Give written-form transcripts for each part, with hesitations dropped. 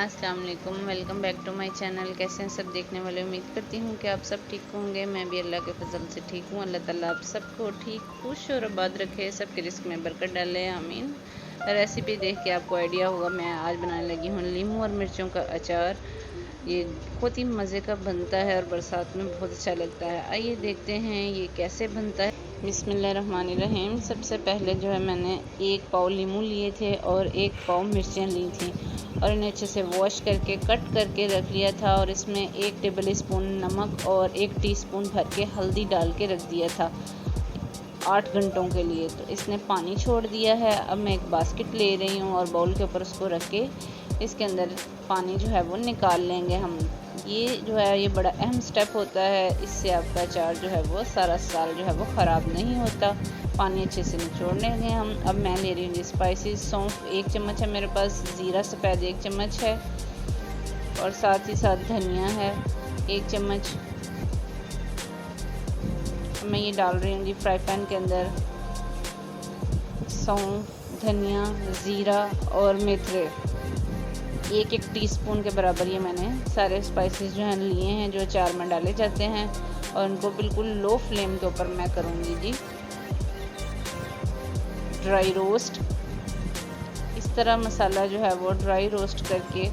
अस्सलाम वालेकुम, welcome back to my channel. कैसे हैं सब देखने वाले? उम्मीद करती हूँ कि आप सब ठीक होंगे। मैं भी अल्लाह के फजल से ठीक हूँ। अल्लाह ताला आप सबको ठीक, खुश और आबाद रखे, सबके रिस्क में बरकत डाले, आमीन। रेसिपी देख के आपको आइडिया होगा, मैं आज बनाने लगी हूँ नींबू और मिर्चों का अचार। ये बहुत ही मज़े का बनता है और बरसात में बहुत अच्छा लगता है। आइए देखते हैं ये कैसे बनता है। बिस्मिल्लाहिर्रहमानिर्रहीम। सबसे पहले जो है मैंने 1 पाव नींबू लिए थे और 1 पाव मिर्चें ली थी और इन्हें अच्छे से वॉश करके कट करके रख लिया था और इसमें 1 टेबल स्पून नमक और 1 टीस्पून भर के हल्दी डाल के रख दिया था 8 घंटों के लिए। तो इसने पानी छोड़ दिया है। अब मैं एक बास्केट ले रही हूँ और बाउल के ऊपर उसको रख के इसके अंदर पानी जो है वो निकाल लेंगे हम। ये जो है ये बड़ा अहम स्टेप होता है, इससे आपका अचार जो है वो सारा साल जो है वो ख़राब नहीं होता। पानी अच्छे से निचोड़ लेंगे हम। अब मैं ले रही हूँ स्पाइसेस। सौंफ 1 चम्मच है मेरे पास, ज़ीरा सफ़ेद 1 चम्मच है और साथ ही साथ धनिया है 1 चम्मच। मैं ये डाल रही हूँ जी फ्राई पैन के अंदर। सौंफ, धनिया, ज़ीरा और मेथरे 1-1 टीस्पून के बराबर ये मैंने सारे स्पाइसेस जो हैं लिए हैं, जो अचार में डाले जाते हैं। और इनको बिल्कुल लो फ्लेम के ऊपर मैं करूँगी जी ड्राई रोस्ट। इस तरह मसाला जो है वो ड्राई रोस्ट करके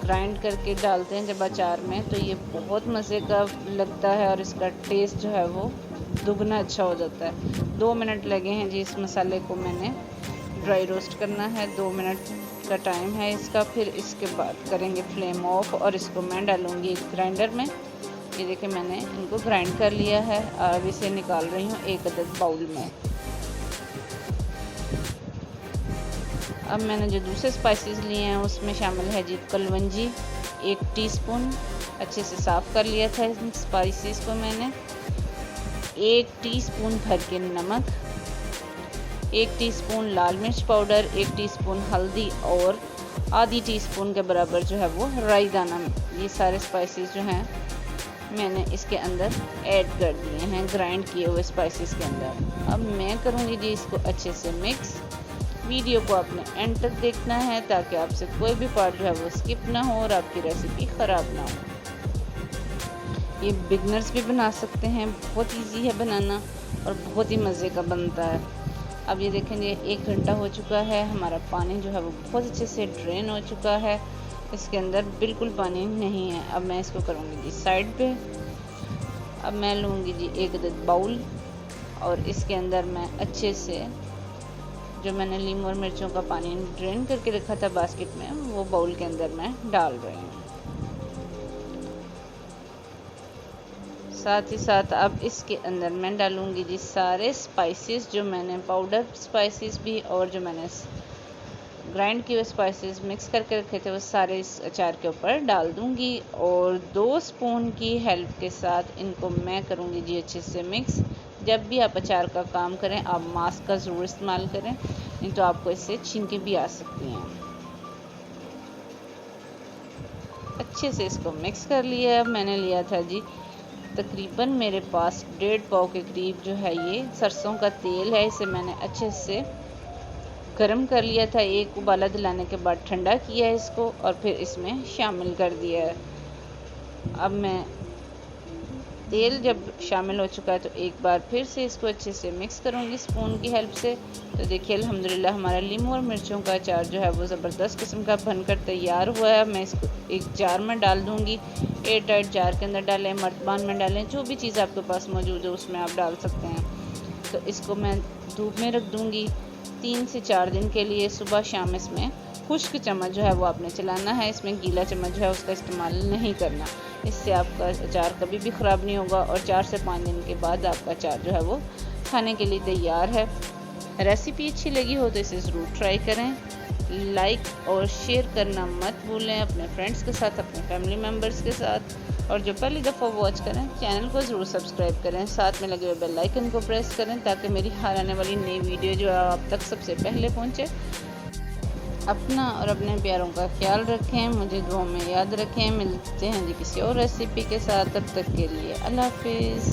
ग्राइंड करके डालते हैं जब अचार में, तो ये बहुत मज़े का लगता है और इसका टेस्ट जो है वो दुगना अच्छा हो जाता है। 2 मिनट लगे हैं जी इस मसाले को मैंने ड्राई रोस्ट करना है। 2 मिनट का टाइम है इसका। फिर इसके बाद करेंगे फ्लेम ऑफ और इसको मैं डालूँगी एक ग्राइंडर में। ये देखिए मैंने इनको ग्राइंड कर लिया है। अब इसे निकाल रही हूँ एक अदद बाउल में। अब मैंने जो दूसरे स्पाइसेस लिए हैं उसमें शामिल है जी कलवंजी 1 टीस्पून। अच्छे से साफ़ कर लिया था इन स्पाइसेस को मैंने। 1 टीस्पून भर के नमक, 1 टीस्पून लाल मिर्च पाउडर, 1 टीस्पून हल्दी और आधी टीस्पून के बराबर जो है वो राई दाना। ये सारे स्पाइसेस जो हैं मैंने इसके अंदर ऐड कर दिए हैं ग्राइंड किए हुए स्पाइसेस के अंदर। अब मैं करूँगी जी इसको अच्छे से मिक्स। वीडियो को आपने एंड तक देखना है ताकि आपसे कोई भी पार्ट जो है वो स्किप ना हो और आपकी रेसिपी ख़राब ना हो। ये बिगनर्स भी बना सकते हैं, बहुत इजी है बनाना और बहुत ही मज़े का बनता है। अब ये देखेंगे 1 घंटा हो चुका है, हमारा पानी जो है वो बहुत अच्छे से ड्रेन हो चुका है। इसके अंदर बिल्कुल पानी नहीं है। अब मैं इसको करूँगी जी साइड पे। अब मैं लूँगी जी एक अदद बाउल और इसके अंदर मैं अच्छे से जो मैंने नींबू और मिर्चों का पानी ड्रेन करके रखा था बास्केट में, वो बाउल के अंदर मैं डाल रही हूँ। साथ ही साथ अब इसके अंदर मैं डालूँगी जी सारे स्पाइसेस, जो मैंने पाउडर स्पाइसेस भी और जो मैंने ग्राइंड किए हुए स्पाइसेस मिक्स करके रखे थे वो सारे इस अचार के ऊपर डाल दूँगी। और 2 स्पून की हेल्प के साथ इनको मैं करूँगी जी अच्छे से मिक्स। जब भी आप अचार का काम करें आप मास्क का ज़रूर इस्तेमाल करें, नहीं तो आपको इससे छींकें भी आ सकती हैं। अच्छे से इसको मिक्स कर लिया। अब मैंने लिया था जी तकरीबन मेरे पास 1.5 पाव के करीब जो है ये सरसों का तेल है। इसे मैंने अच्छे से गरम कर लिया था। एक उबाला दिलाने के बाद ठंडा किया है इसको और फिर इसमें शामिल कर दिया है। अब मैं तेल जब शामिल हो चुका है तो एक बार फिर से इसको अच्छे से मिक्स करूँगी स्पून की हेल्प से। तो देखिए अल्हम्दुलिल्लाह हमारा नींबू और मिर्चों का अचार जो है वो ज़बरदस्त किस्म का बनकर तैयार हुआ है। मैं इसको एक जार में डाल दूँगी। एयर टाइट जार के अंदर डालें, मर्तबान में डालें, जो भी चीज़ आपके पास मौजूद है उसमें आप डाल सकते हैं। तो इसको मैं धूप में रख दूँगी 3 से 4 दिन के लिए। सुबह शाम इसमें खुश्क चम्मच जो है वो आपने चलाना है, इसमें गीला चम्मच जो है उसका इस्तेमाल नहीं करना। इससे आपका अचार कभी भी ख़राब नहीं होगा और 4 से 5 दिन के बाद आपका अचार जो है वो खाने के लिए तैयार है। रेसिपी अच्छी लगी हो तो इसे ज़रूर ट्राई करें। लाइक और शेयर करना मत भूलें अपने फ्रेंड्स के साथ, अपने फैमिली मेम्बर्स के साथ। और जो पहली दफ़ा वॉच करें चैनल को ज़रूर सब्सक्राइब करें, साथ में लगे हुए बेल आइकन को प्रेस करें ताकि मेरी हर आने वाली नई वीडियो जो है आप तक सबसे पहले पहुँचे। अपना और अपने प्यारों का ख्याल रखें, मुझे दुआ में याद रखें। मिलते हैं जी किसी और रेसिपी के साथ, तब तक के लिए अल्लाह हाफिज़।